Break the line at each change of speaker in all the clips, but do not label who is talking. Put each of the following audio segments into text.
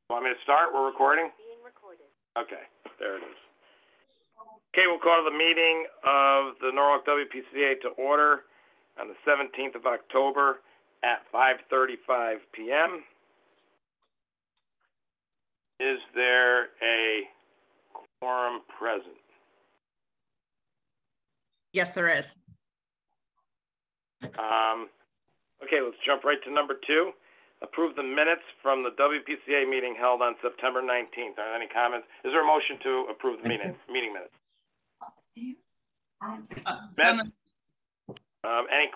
Want me to start? We're recording? Being recorded. Okay, there it is. Okay, we'll call the meeting of the Norwalk WPCA to order on the 17th of October at 5:35 p.m. Is there a quorum present?
Yes, there is.
Okay, let's jump right to number 2. Approve the minutes from the WPCA meeting held on September 19th. Are there any comments? Is there a motion to approve the meeting minutes? Any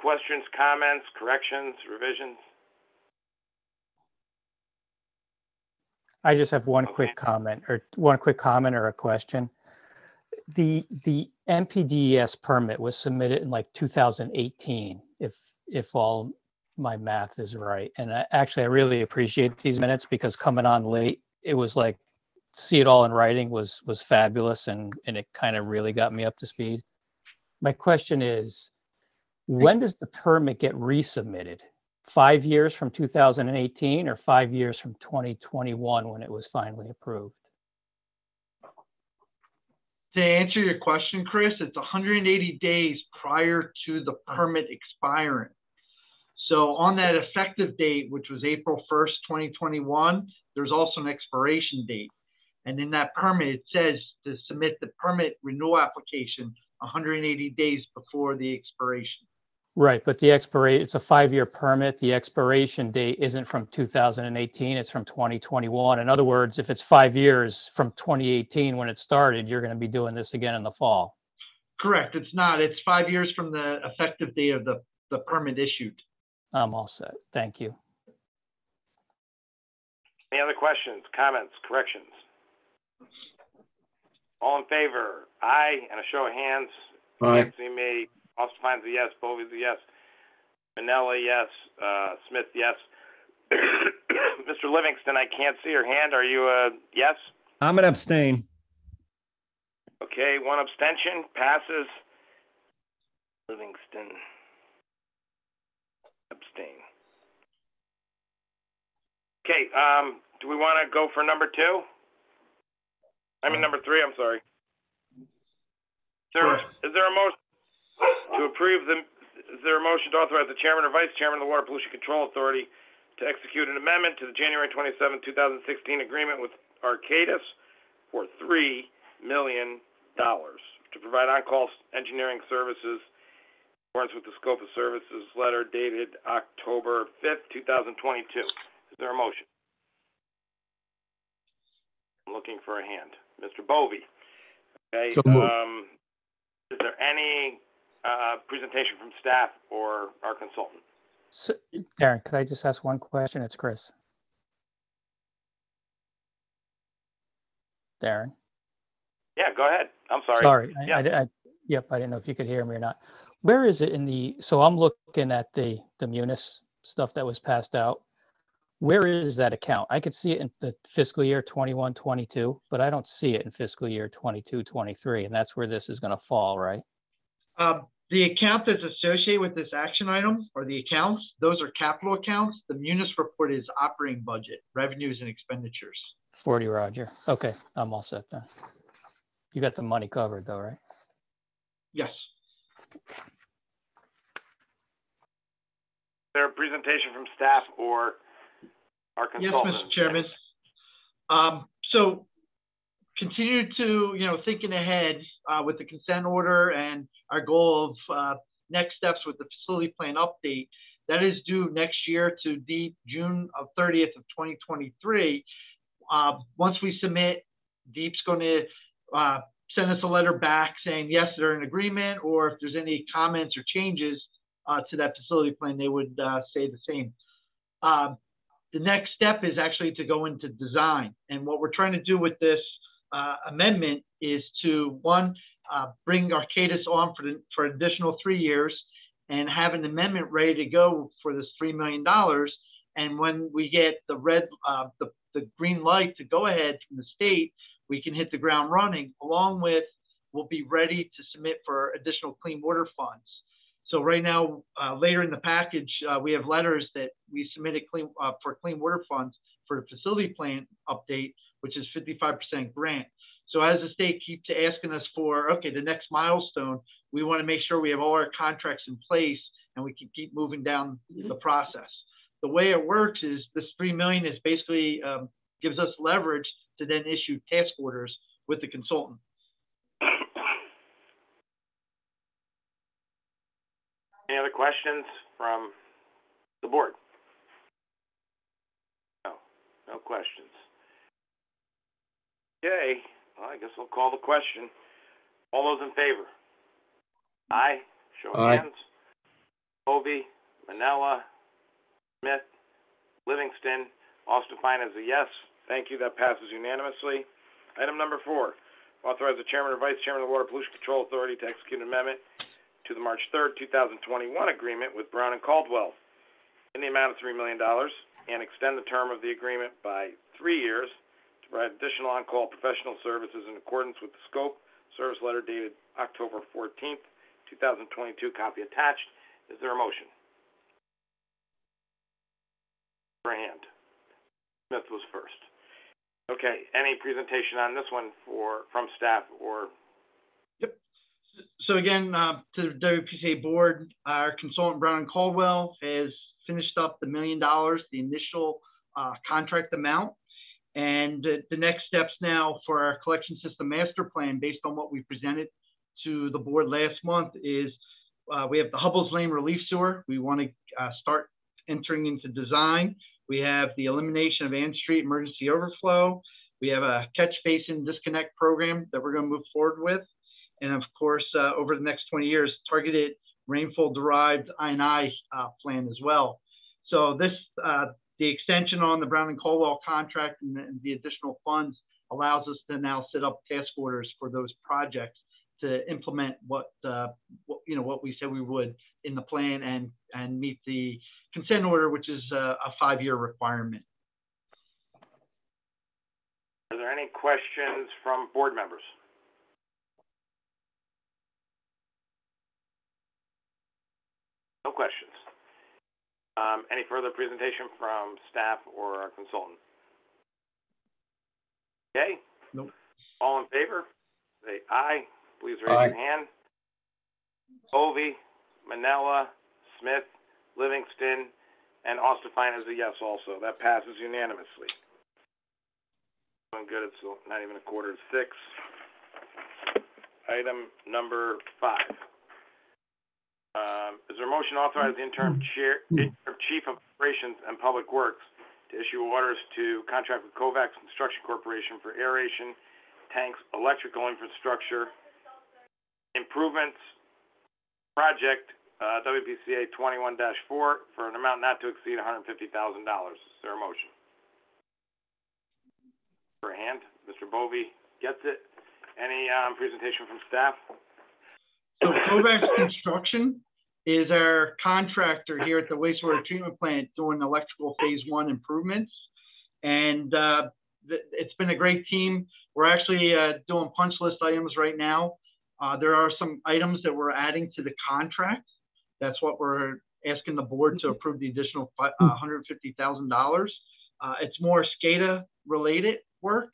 questions, comments, corrections, revisions?
I just have one quick comment or a question. The NPDES permit was submitted in like 2018, if all my math is right. And I really appreciate these minutes because coming on late, it was like, see it all in writing was fabulous, and it kind of really got me up to speed. My question is, when does the permit get resubmitted? 5 years from 2018 or 5 years from 2021 when it was finally approved?
To answer your question, Chris, it's 180 days prior to the permit expiring. So on that effective date, which was April 1st, 2021, there's also an expiration date. And in that permit, it says to submit the permit renewal application 180 days before the expiration.
Right, but it's a 5-year permit. The expiration date isn't from 2018, it's from 2021. In other words, if it's 5 years from 2018 when it started, you're going to be doing this again in the fall.
Correct, it's not. It's 5 years from the effective date of the permit issued.
I'm all set. Thank you.
Any other questions, comments, corrections? All in favor? Aye, and a show of hands.
Aye.
Can't see me. Osterfine's a yes. Bovey's a yes. Manella, yes. Smith, yes. Mr. Livingston, I can't see your hand. Are you a yes?
I'm an abstain.
Okay, one abstention. Passes. Livingston. Abstain. Okay, do we want to go for number 2? Number 3, I'm sorry. Is there a motion to approve is there a motion to authorize the chairman or vice chairman of the Water Pollution Control Authority to execute an amendment to the January 27, 2016 agreement with Arcadis for $3 million to provide on-call engineering services in accordance with the scope of services letter dated October 5th, 2022. Is there a motion? I'm looking for a hand. Mr. Bovey. Okay.
So moved.
Is there any presentation from staff or our consultant?
So, Darren, could I just ask one question? It's Chris. Darren?
Yeah, go ahead. I'm sorry.
Sorry.
Yeah.
I didn't know if you could hear me or not. Where is it so I'm looking at the Munis stuff that was passed out. Where is that account? I could see it in the fiscal year 21-22, but I don't see it in fiscal year 22-23, and that's where this is going to fall, right?
The account that's associated with this action item, or the accounts, those are capital accounts. The Munis report is operating budget, revenues and expenditures.
40, Roger. Okay, I'm all set then. You got the money covered though, right?
Yes.
Is there a presentation from staff or our consultant?
Yes, Mr. Chairman. So continue to, thinking ahead with the consent order and our goal of next steps with the facility plan update. That is due next year to June 30th of 2023. Once we submit, DEEP's going to send us a letter back saying, yes, they're in agreement, or if there's any comments or changes to that facility plan, they would say the same. The next step is actually to go into design. And what we're trying to do with this amendment is to, one, bring Arcadis on for an additional 3 years and have an amendment ready to go for this $3 million. And when we get the green light to go ahead from the state, we can hit the ground running, along with we'll be ready to submit for additional clean water funds. So right now, later in the package, we have letters that we submitted for clean water funds for the facility plan update, which is 55% grant. So as the state keeps asking us for, okay, the next milestone, we want to make sure we have all our contracts in place and we can keep moving down the process. The way it works is this $3 million is basically gives us leverage to then issue task orders with the consultant.
Any other questions from the board? No, no questions. Okay, well, I guess I'll call the question. All those in favor? Aye. Show of hands. Hovey, Manella, Smith, Livingston, Austin Fine as a yes. Thank you. That passes unanimously. Item number 4, authorize the chairman or vice chairman of the Water Pollution Control Authority to execute an amendment to the March 3rd, 2021 agreement with Brown and Caldwell in the amount of $3 million and extend the term of the agreement by 3 years to provide additional on-call professional services in accordance with the scope service letter dated October 14th, 2022, copy attached. Is there a motion? For a hand. Smith was first. Okay, any presentation on this one from staff or?
Yep. So again, to the WPCA board, our consultant Brown and Caldwell has finished up the $1 million, the initial contract amount. And the next steps now for our collection system master plan, based on what we presented to the board last month, is we have the Hubbles Lane relief sewer. We want to start entering into design. We have the elimination of Ann Street emergency overflow. We have a catch basin disconnect program that we're going to move forward with. And of course, over the next 20 years, targeted rainfall-derived I&I plan as well. So this, the extension on the Brown and Caldwell contract and the additional funds allows us to now set up task orders for those projects to implement what we said we would in the plan and meet the consent order, which is a 5-year requirement.
Are there any questions from board members? No questions. Any further presentation from staff or our consultant? Okay.
Nope.
All in favor? Say aye. Please raise your hand. Hovey, Manella, Smith, Livingston, and Ostafine is a yes also. That passes unanimously. Doing good. It's not even 5:45. Item number 5. Is there a motion to authorize the interim chief of operations and public works to issue orders to contract with Kovacs Construction Corporation for aeration tanks, electrical infrastructure improvements project WPCA 21-4 for an amount not to exceed $150,000. Is there a motion? For a hand, Mr. Bovee gets it. Any presentation from staff?
So Kovacs Construction is our contractor here at the wastewater treatment plant doing electrical phase 1 improvements. And it's been a great team. We're actually doing punch list items right now. There are some items that we're adding to the contract. That's what we're asking the board to approve the additional $150,000. It's more SCADA related work.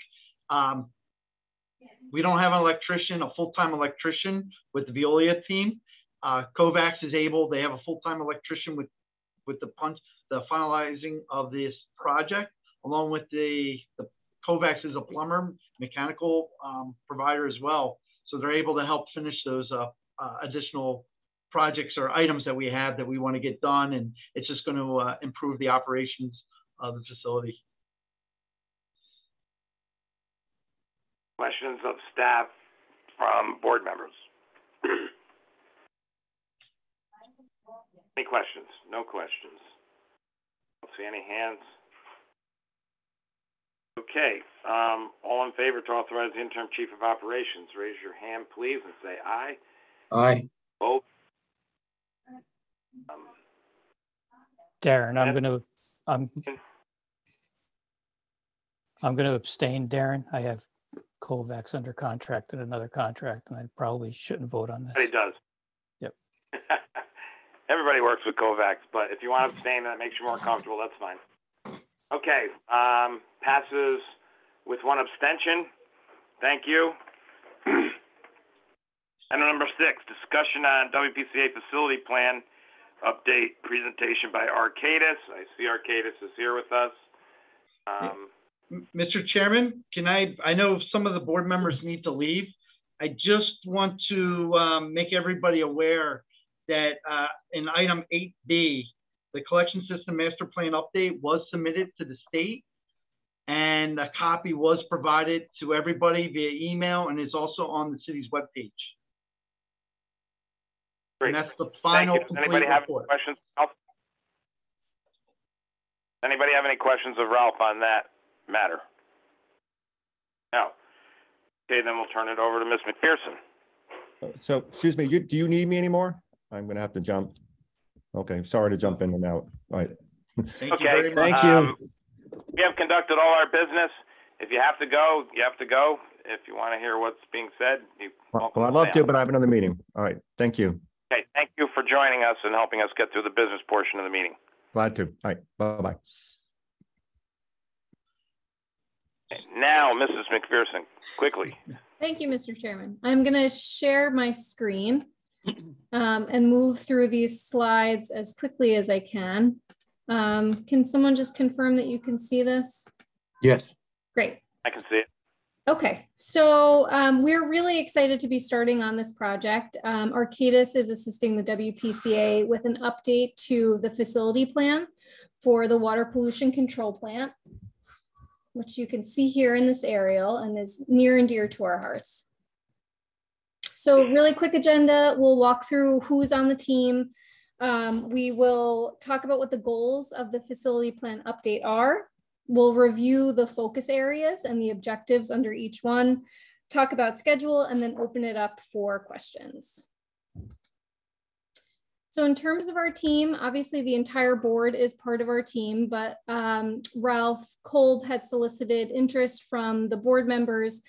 We don't have an electrician, a full-time electrician with the Veolia team. Kovacs is able, they have a full-time electrician with the finalizing of this project, along with the Kovacs is a plumber, mechanical provider as well. So they're able to help finish those additional projects or items that we have that we want to get done. And it's just going to improve the operations of the facility.
Questions of staff from board members? Any questions? No questions. Don't see any hands. Okay. All in favor to authorize the interim chief of operations, raise your hand, please, and say aye.
Aye.
Vote.
Darren, I'm going to abstain, Darren. I have Kovacs under contract and another contract, and I probably shouldn't vote on this.
He does.
Yep.
Everybody works with Kovacs, but if you want to abstain, that makes you more comfortable. That's fine. Okay, passes with one abstention. Thank you. Item number 6, discussion on WPCA facility plan update presentation by Arcadis. I see Arcadis is here with us.
Mr. Chairman, I know some of the board members need to leave. I just want to make everybody aware that in item 8B, the collection system master plan update was submitted to the state, and a copy was provided to everybody via email and is also on the city's webpage.
Great.
And that's the final complete report.
Questions? Anybody have any questions of Ralph on that matter? No. Okay, then we'll turn it over to Ms. McPherson.
So, excuse me, do you need me anymore? I'm going to have to jump. Okay, sorry to jump in and out. All right.
Thank you very much.
Thank you.
We have conducted all our business. If you have to go, you have to go. If you want to hear what's being said,
Well, I'd love to, but I have another meeting. All right, thank you.
Okay, thank you for joining us and helping us get through the business portion of the meeting.
Glad to. All right, bye-bye.
Okay, now, Mrs. McPherson, quickly.
Thank you, Mr. Chairman. I'm going to share my screen and move through these slides as quickly as I can. Can someone just confirm that you can see this?
Yes.
Great.
I can see it.
Okay, so we're really excited to be starting on this project. Arcadis is assisting the WPCA with an update to the facility plan for the water pollution control plant, which you can see here in this aerial and is near and dear to our hearts. So really quick agenda, we'll walk through who's on the team. We will talk about what the goals of the facility plan update are. We'll review the focus areas and the objectives under each one, talk about schedule, and then open it up for questions. So in terms of our team, obviously the entire board is part of our team, but Ralph Kolb had solicited interest from the board members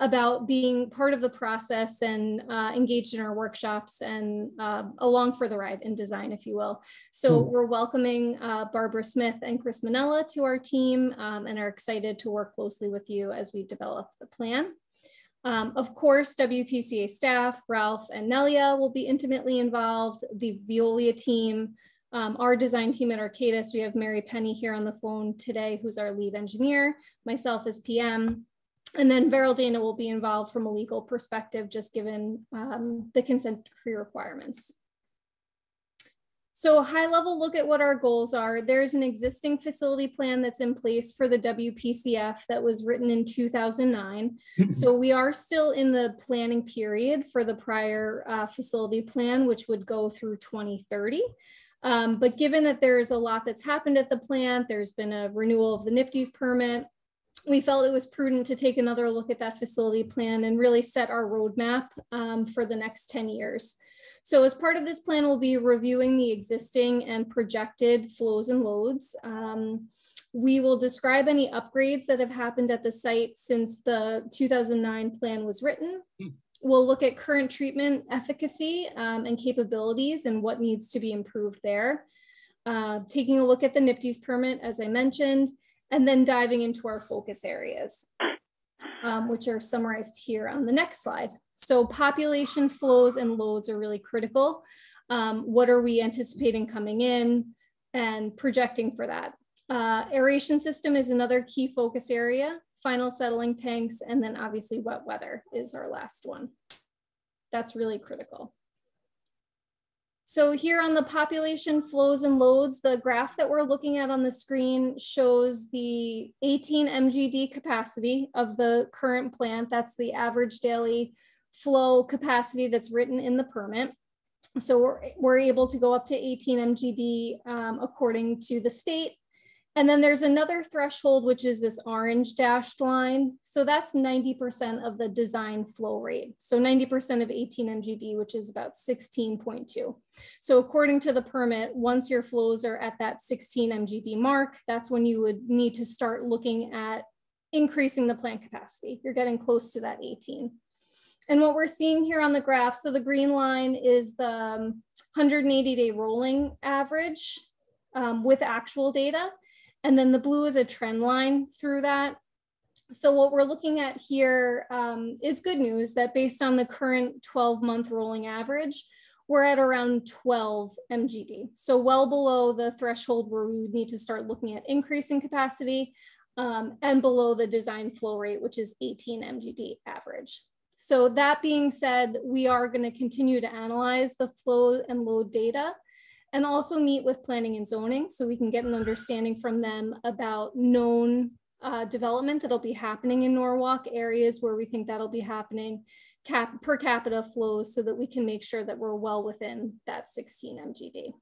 about being part of the process and engaged in our workshops and along for the ride in design, if you will. So we're welcoming Barbara Smith and Chris Manella to our team and are excited to work closely with you as we develop the plan. Of course, WPCA staff, Ralph and Nelia will be intimately involved, the Veolia team, our design team at Arcadis. We have Mary Penny here on the phone today, who's our lead engineer, myself as PM. And then Beryl Dana will be involved from a legal perspective, just given the consent decree requirements. So a high level look at what our goals are. There's an existing facility plan that's in place for the WPCF that was written in 2009. So we are still in the planning period for the prior facility plan, which would go through 2030. But given that there's a lot that's happened at the plant, there's been a renewal of the NIPD's permit, we felt it was prudent to take another look at that facility plan and really set our roadmap for the next 10 years. So as part of this plan, we'll be reviewing the existing and projected flows and loads. We will describe any upgrades that have happened at the site since the 2009 plan was written. We'll look at current treatment efficacy and capabilities and what needs to be improved there. Taking a look at the NIPD's permit, as I mentioned, and then diving into our focus areas, which are summarized here on the next slide. So population flows and loads are really critical. What are we anticipating coming in and projecting for that? Aeration system is another key focus area, final settling tanks, and then obviously wet weather is our last one. That's really critical. So here on the population flows and loads, the graph that we're looking at on the screen shows the 18 MGD capacity of the current plant. That's the average daily flow capacity that's written in the permit. So we're able to go up to 18 MGD according to the state. And then there's another threshold, which is this orange dashed line. So that's 90% of the design flow rate. So 90% of 18 MGD, which is about 16.2. So according to the permit, once your flows are at that 16 MGD mark, that's when you would need to start looking at increasing the plant capacity. You're getting close to that 18. And what we're seeing here on the graph, so the green line is the 180-day rolling average with actual data. And then the blue is a trend line through that. So what we're looking at here is good news that based on the current 12-month rolling average, we're at around 12 MGD. So well below the threshold where we would need to start looking at increasing capacity and below the design flow rate, which is 18 MGD average. So that being said, we are going to continue to analyze the flow and load data and also meet with planning and zoning so we can get an understanding from them about known development that'll be happening in Norwalk, areas where we think that'll be happening, per capita flows, so that we can make sure that we're well within that 16 MGD.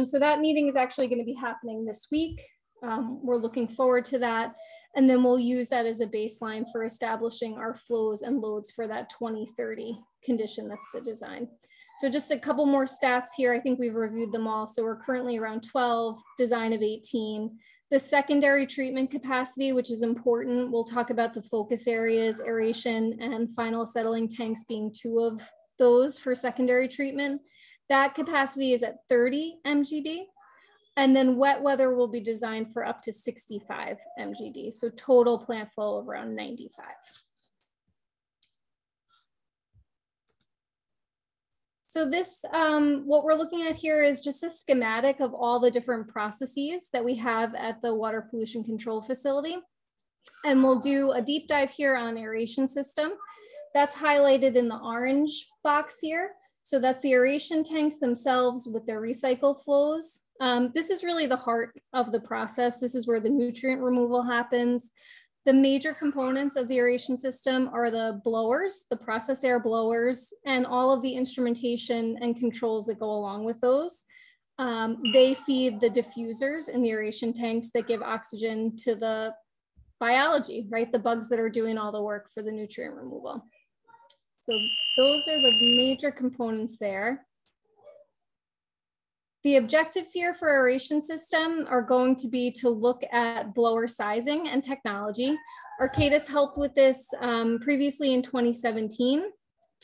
So that meeting is actually going to be happening this week. We're looking forward to that. And then we'll use that as a baseline for establishing our flows and loads for that 2030 condition that's the design. So just a couple more stats here. I think we've reviewed them all. So we're currently around 12, design of 18. The secondary treatment capacity, which is important, we'll talk about the focus areas, aeration and final settling tanks being 2 of those for secondary treatment. That capacity is at 30 MGD. And then wet weather will be designed for up to 65 MGD. So total plant flow of around 95. So this, what we're looking at here is just a schematic of all the different processes that we have at the water pollution control facility. And we'll do a deep dive here on aeration system. That's highlighted in the orange box here. So that's the aeration tanks themselves with their recycle flows. This is really the heart of the process. This is where the nutrient removal happens. The major components of the aeration system are the blowers, the process air blowers, and all of the instrumentation and controls that go along with those. They feed the diffusers in the aeration tanks that give oxygen to the biology, right? The bugs that are doing all the work for the nutrient removal. So those are the major components there. The objectives here for aeration system are going to be to look at blower sizing and technology. Arcadis helped with this previously in 2017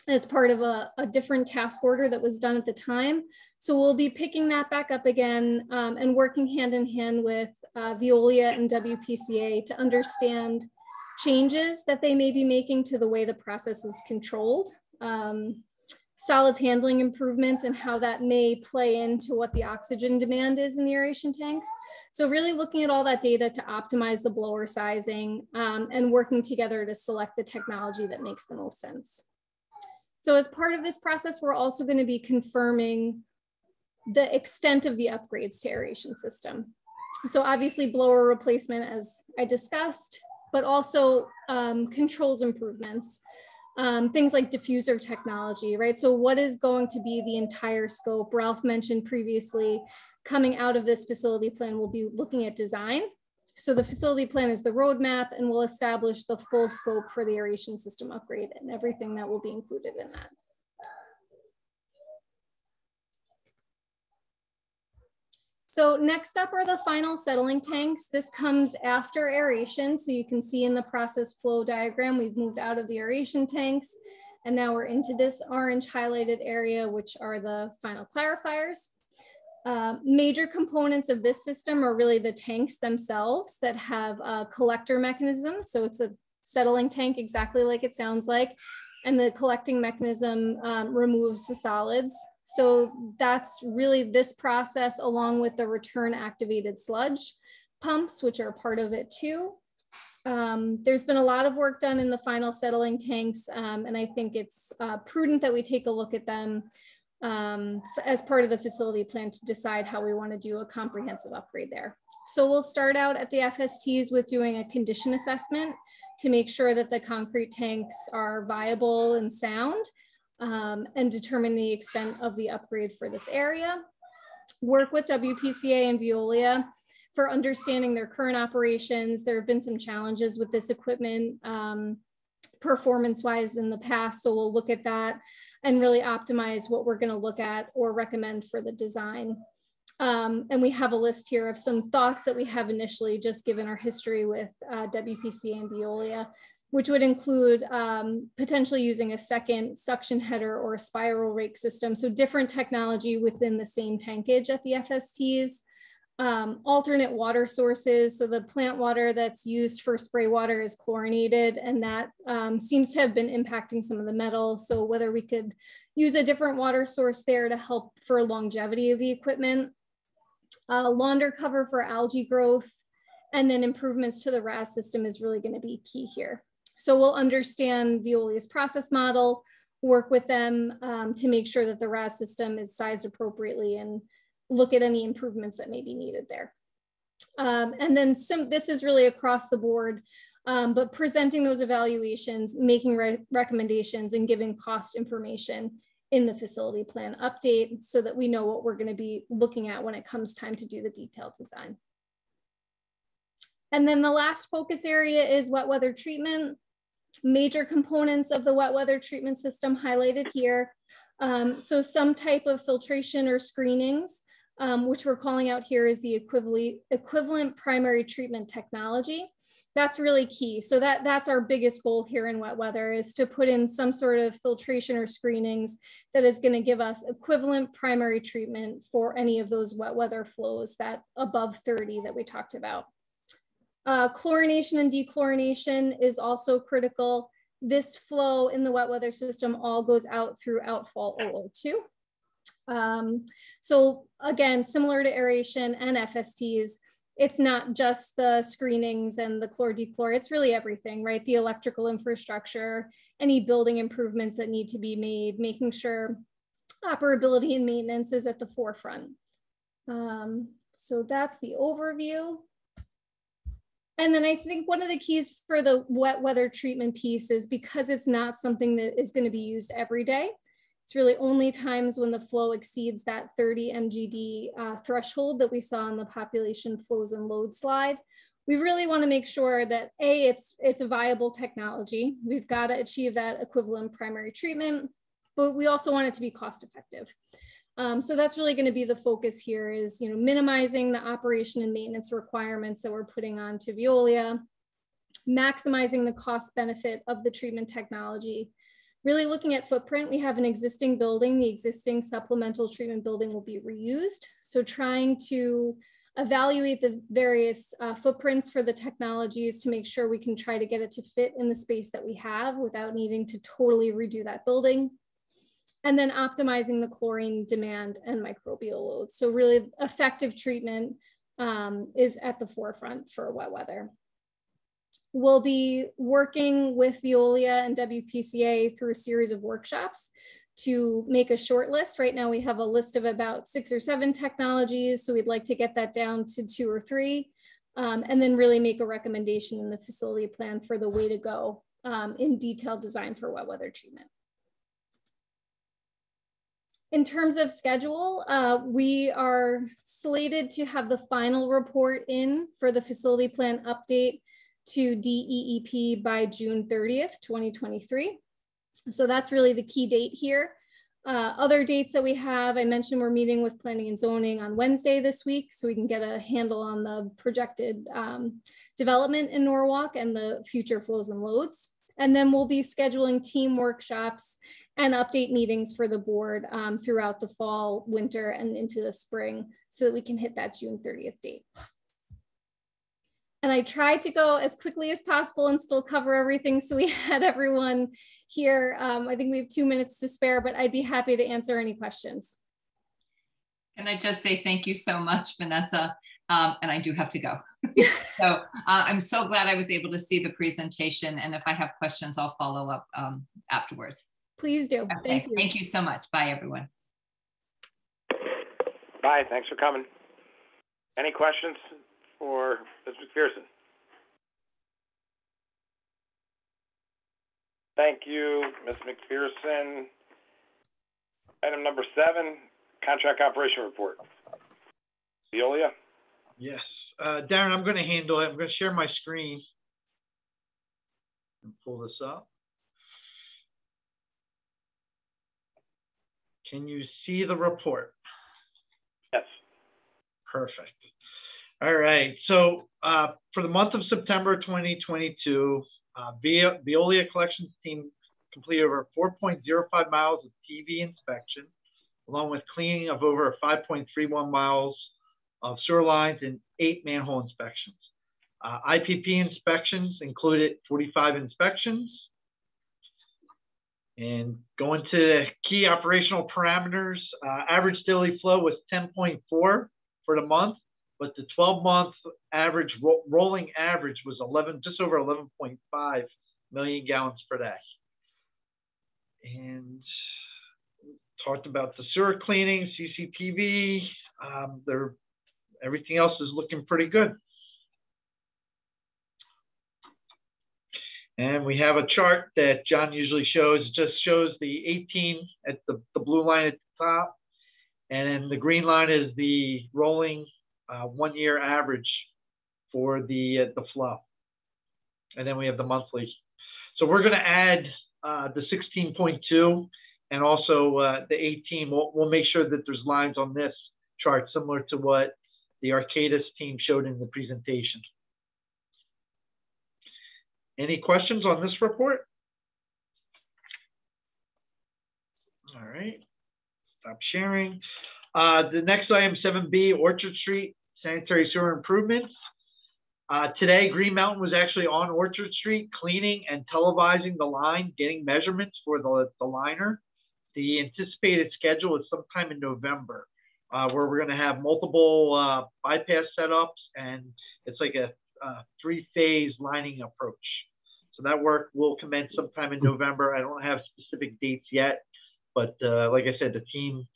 as part of a different task order that was done at the time. So we'll be picking that back up again and working hand in hand with Veolia and WPCA to understand changes that they may be making to the way the process is controlled. Solids handling improvements and how that may play into what the oxygen demand is in the aeration tanks. So really looking at all that data to optimize the blower sizing and working together to select the technology that makes the most sense. So as part of this process, we're also going to be confirming the extent of the upgrades to aeration system. So obviously blower replacement, as I discussed, but also controls improvements. Things like diffuser technology, right? So what is going to be the entire scope? Ralph mentioned previously, coming out of this facility plan, we'll be looking at design. So the facility plan is the roadmap and we'll establish the full scope for the aeration system upgrade and everything that will be included in that. So next up are the final settling tanks. This comes after aeration. So you can see in the process flow diagram, we've moved out of the aeration tanks and now we're into this orange highlighted area, which are the final clarifiers. Major components of this system are really the tanks themselves that have a collector mechanism. So it's a settling tank exactly like it sounds like. And the collecting mechanism removes the solids. So that's really this process along with the return activated sludge pumps, which are part of it too. There's been a lot of work done in the final settling tanks, and I think it's prudent that we take a look at them as part of the facility plan to decide how we want to do a comprehensive upgrade there. So we'll start out at the FSTs with doing a condition assessment to make sure that the concrete tanks are viable and sound and determine the extent of the upgrade for this area. Work with WPCA and Veolia for understanding their current operations. There have been some challenges with this equipment performance-wise in the past, so we'll look at that and really optimize what we're going to look at or recommend for the design. And we have a list here of some thoughts that we have initially, just given our history with WPCA and Veolia, which would include potentially using a second suction header or a spiral rake system. So different technology within the same tankage at the FSTs. alternate water sources. So the plant water that's used for spray water is chlorinated, and that seems to have been impacting some of the metal. So whether we could use a different water source there to help for longevity of the equipment. Launder cover for algae growth, and then improvements to the RAS system is really going to be key here. So we'll understand Veolia's process model, work with them to make sure that the RAS system is sized appropriately, and look at any improvements that may be needed there. And then this is really across the board, but presenting those evaluations, making recommendations, and giving cost information in the facility plan update so that we know what we're going to be looking at when it comes time to do the detailed design. And then the last focus area is wet weather treatment. Major components of the wet weather treatment system highlighted here. So some type of filtration or screenings, which we're calling out here is the equivalent primary treatment technology. That's really key. So that's our biggest goal here in wet weather, is to put in some sort of filtration or screenings that is going to give us equivalent primary treatment for any of those wet weather flows that above 30 that we talked about. Chlorination and dechlorination is also critical. This flow in the wet weather system all goes out through outfall OO2. So again, similar to aeration and FSTs, it's not just the screenings and the chlor dechlor, it's really everything, right? The electrical infrastructure, any building improvements that need to be made, making sure operability and maintenance is at the forefront. So that's the overview. And then I think one of the keys for the wet weather treatment piece is because it's not something that is going to be used every day. It's really only times when the flow exceeds that 30 MGD threshold that we saw on the population flows and load slide. We really want to make sure that it's a viable technology. We've got to achieve that equivalent primary treatment, but we also want it to be cost effective. So that's really going to be the focus here, is minimizing the operation and maintenance requirements that we're putting on to Veolia, maximizing the cost benefit of the treatment technology. Really looking at footprint, we have an existing building. The existing supplemental treatment building will be reused. So trying to evaluate the various footprints for the technologies to make sure we can try to get it to fit in the space that we have without needing to totally redo that building. And then optimizing the chlorine demand and microbial loads. So really effective treatment is at the forefront for wet weather. We'll be working with Veolia and WPCA through a series of workshops to make a short list. Right now we have a list of about 6 or 7 technologies, so we'd like to get that down to 2 or 3, and then really make a recommendation in the facility plan for the way to go in detailed design for wet weather treatment. In terms of schedule, we are slated to have the final report in for the facility plan update to DEEP by June 30th, 2023. So that's really the key date here. Other dates that we have, I mentioned we're meeting with planning and zoning on Wednesday this week, so we can get a handle on the projected development in Norwalk and the future flows and loads. And then we'll be scheduling team workshops and update meetings for the board throughout the fall, winter, and into the spring so that we can hit that June 30th date. And I tried to go as quickly as possible and still cover everything, so we had everyone here. I think we have 2 minutes to spare, but I'd be happy to answer any questions.
Can I just say thank you so much, Vanessa? And I do have to go. So I'm so glad I was able to see the presentation. And if I have questions, I'll follow up afterwards.
Please do.
Okay.
Thank you.
Thank you so much. Bye, everyone.
Bye. Thanks for coming. Any questions for Ms. McPherson? Thank you, Ms. McPherson. Item number 7, contract operation report. Veolia?
Yes. Darren, I'm going to handle it. I'm going to share my screen and pull this up. Can you see the report?
Yes.
Perfect. All right. So for the month of September 2022, Veolia collections team completed over 4.05 miles of TV inspection, along with cleaning of over 5.31 miles of sewer lines and 8 manhole inspections. IPP inspections included 45 inspections. And going to key operational parameters, average daily flow was 10.4 for the month, but the 12-month average rolling average was just over 11.5 million gallons per day. And talked about the sewer cleaning, CCTV. Everything else is looking pretty good. And we have a chart that John usually shows. It just shows the 18 at the blue line at the top. And then the green line is the rolling 1-year average for the flow. And then we have the monthly. So we're going to add the 16.2 and also the 18. We'll make sure that there's lines on this chart similar to what the Arcadis team showed in the presentation. Any questions on this report? All right, stop sharing. The next item, 7B, Orchard Street sanitary sewer improvements. Today, Green Mountain was actually on Orchard Street cleaning and televising the line, getting measurements for the liner. The anticipated schedule is sometime in November, where we're going to have multiple bypass setups, and it's like a 3-phase lining approach. So that work will commence sometime in November. I don't have specific dates yet, but like I said, the team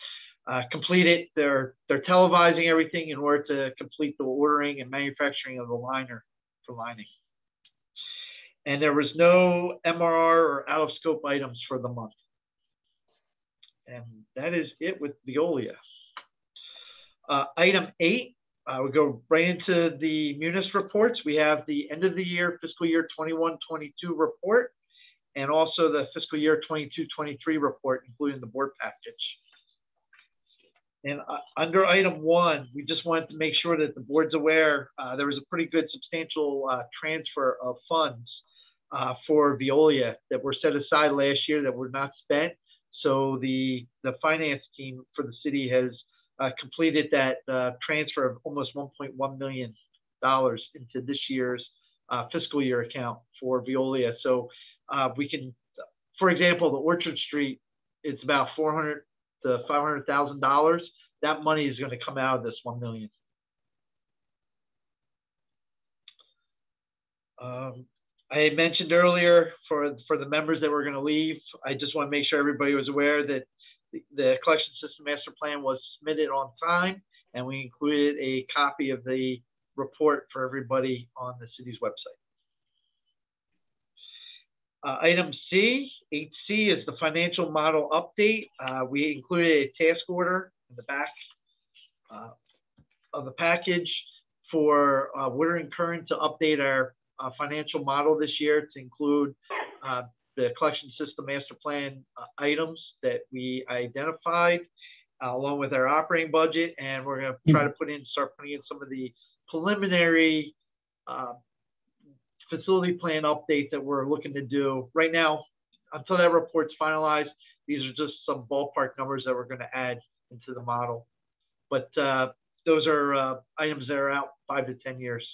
completed. They're televising everything in order to complete the ordering and manufacturing of the liner for lining. And there was no MRR or out of scope items for the month. And that is it with Veolia. Item 8, we go right into the Munis reports. We have the end of the year, fiscal year 21-22 report, and also the fiscal year 22-23 report, including the board package. And under item 1, we just wanted to make sure that the board's aware there was a pretty good substantial transfer of funds for Veolia that were set aside last year that were not spent. So the finance team for the city has completed that transfer of almost $1.1 million into this year's fiscal year account for Veolia. So we can, for example, the Orchard Street, it's about $400,000 to $500,000. That money is going to come out of this $1 million. I had mentioned earlier for the members that were going to leave, I just want to make sure everybody was aware that the collection system master plan was submitted on time, and we included a copy of the report for everybody on the city's website. Item C, 8C, is the financial model update. We included a task order in the back of the package for Woodard and Curran to update our financial model this year to include the collection system master plan items that we identified along with our operating budget. And we're going to try to start putting in some of the preliminary facility plan updates that we're looking to do right now. Until that report's finalized, these are just some ballpark numbers that we're going to add into the model. But those are items that are out 5 to 10 years.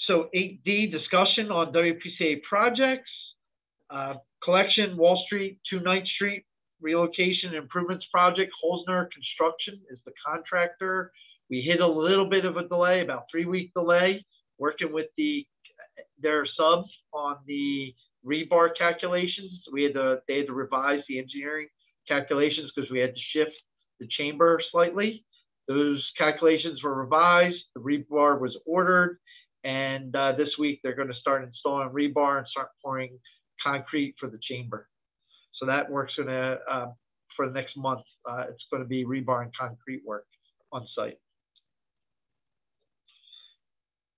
So 8D, discussion on WPCA projects. Collection, Wall Street, 2 Ninth Street, relocation improvements project. Holzner Construction is the contractor. We hit a little bit of a delay, about 3-week delay, working with their subs on the rebar calculations. They had to revise the engineering calculations because we had to shift the chamber slightly. Those calculations were revised. The rebar was ordered. And this week, they're going to start installing rebar and start pouring concrete for the chamber. So that work's going to, for the next month, it's going to be rebar and concrete work on site.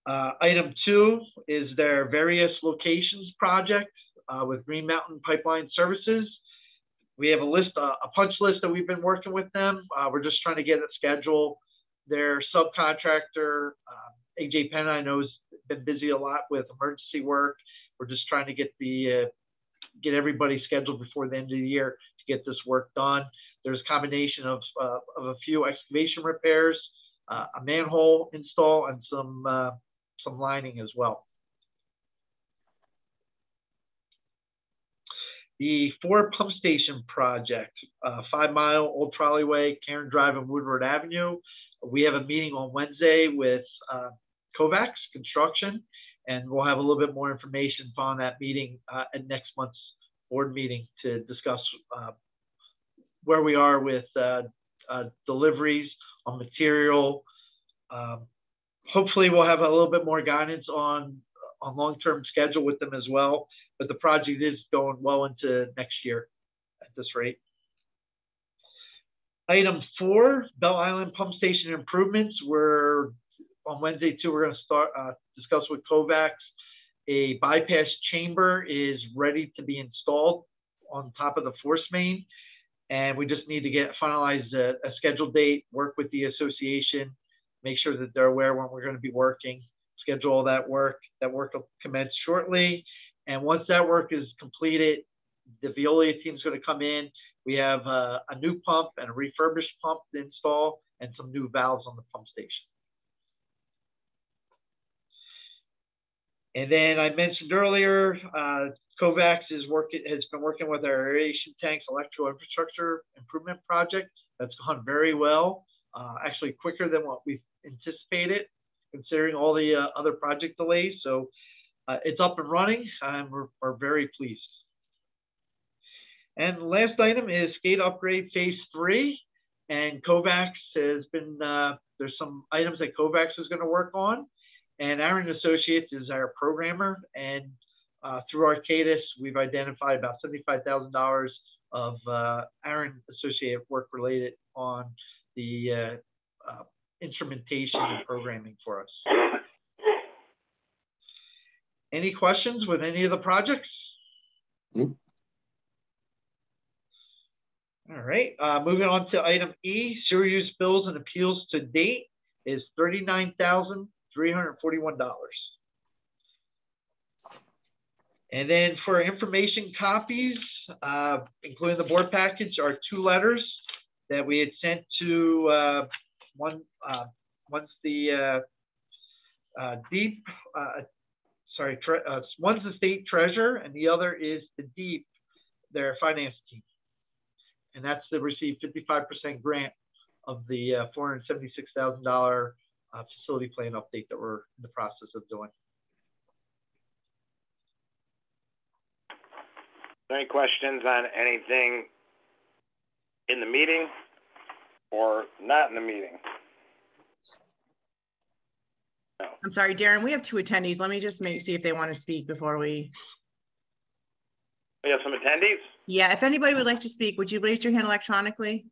Item 2 is their various locations project with Green Mountain Pipeline Services. We have a punch list that we've been working with them. We're just trying to get a schedule. Their subcontractor, AJ Penn, I know, has been busy a lot with emergency work. We're just trying to get everybody scheduled before the end of the year to get this work done. there's a combination of a few excavation repairs, a manhole install, and some lining as well. The 4 pump station project, 5 Mile, Old Trolleyway, Karen Drive, and Woodward Avenue. We have a meeting on Wednesday with Kovacs Construction, and we'll have a little bit more information on that meeting at next month's board meeting to discuss where we are with deliveries on material. Hopefully we'll have a little bit more guidance on long-term schedule with them as well, but the project is going well into next year at this rate. Item 4, Bell Island Pump Station improvements. We're on Wednesday too. We're going to start discuss with Kovacs. A bypass chamber is ready to be installed on top of the force main, and we just need to finalize a scheduled date, work with the association, make sure that they're aware when we're going to be working, schedule all that work. That work will commence shortly, and once that work is completed, the Veolia team is going to come in. We have a new pump and a refurbished pump to install, and some new valves on the pump station. And then I mentioned earlier, Kovacs has been working with our aeration tanks electrical infrastructure improvement project. That's gone very well, actually quicker than what we anticipated, considering all the other project delays. So it's up and running, and we're very pleased. And the last item is skate upgrade phase 3. And Kovacs has been, there's some items that Kovacs is going to work on. And Aaron Associates is our programmer. And through Arcadis, we've identified about $75,000 of Aaron Associate work related on the instrumentation and programming for us. Any questions with any of the projects?
Nope.
All right, moving on to item E, sewer use bills and appeals to date is $39,341. And then for information copies, including the board package, are 2 letters that we had sent to one's the one's the state treasurer, and the other is the DEEP, their finance team. And that's to receive 55% grant of the $476,000 facility plan update that we're in the process of doing.
Any questions on anything in the meeting or not in the meeting? No.
I'm sorry, Darren, we have 2 attendees. Let me just see if they want to speak before we.
We have some attendees?
Yeah, if anybody would like to speak, would you raise your hand electronically?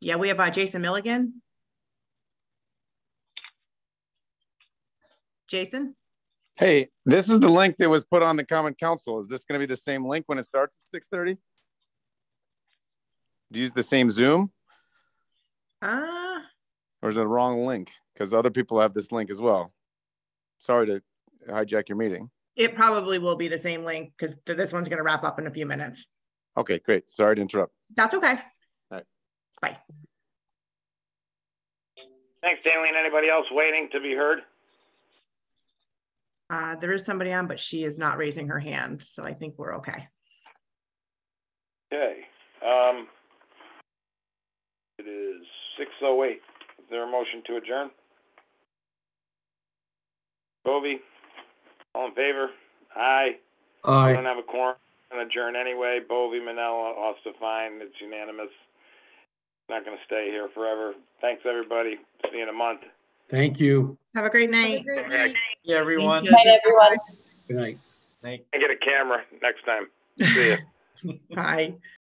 Yeah, we have Jason Milligan. Jason?
Hey, this is the link that was put on the Common Council. Is this going to be the same link when it starts at 6:30? Do you use the same Zoom? Or is it the wrong link? Because other people have this link as well. Sorry to hijack your meeting.
It probably will be the same link because this one's going to wrap up in a few minutes.
Okay, great. Sorry to interrupt.
That's okay.
All right.
Bye.
Thanks, Daleen. Anybody else waiting to be heard?
There is somebody on, but she is not raising her hand, so I think we're okay.
Okay. It is 6:08. Is there a motion to adjourn? Bovee? All in favor? Aye.
Aye.
We don't have a quorum. Going to adjourn anyway. Bovee, Manella, also fine. It's unanimous. Not going to stay here forever. Thanks, everybody. See you in a month.
Thank you.
Have a great night.
Have a great night.
Yeah, everyone.
Good night, everyone.
Good night.
Night.
And get a camera next time. See ya.
Bye.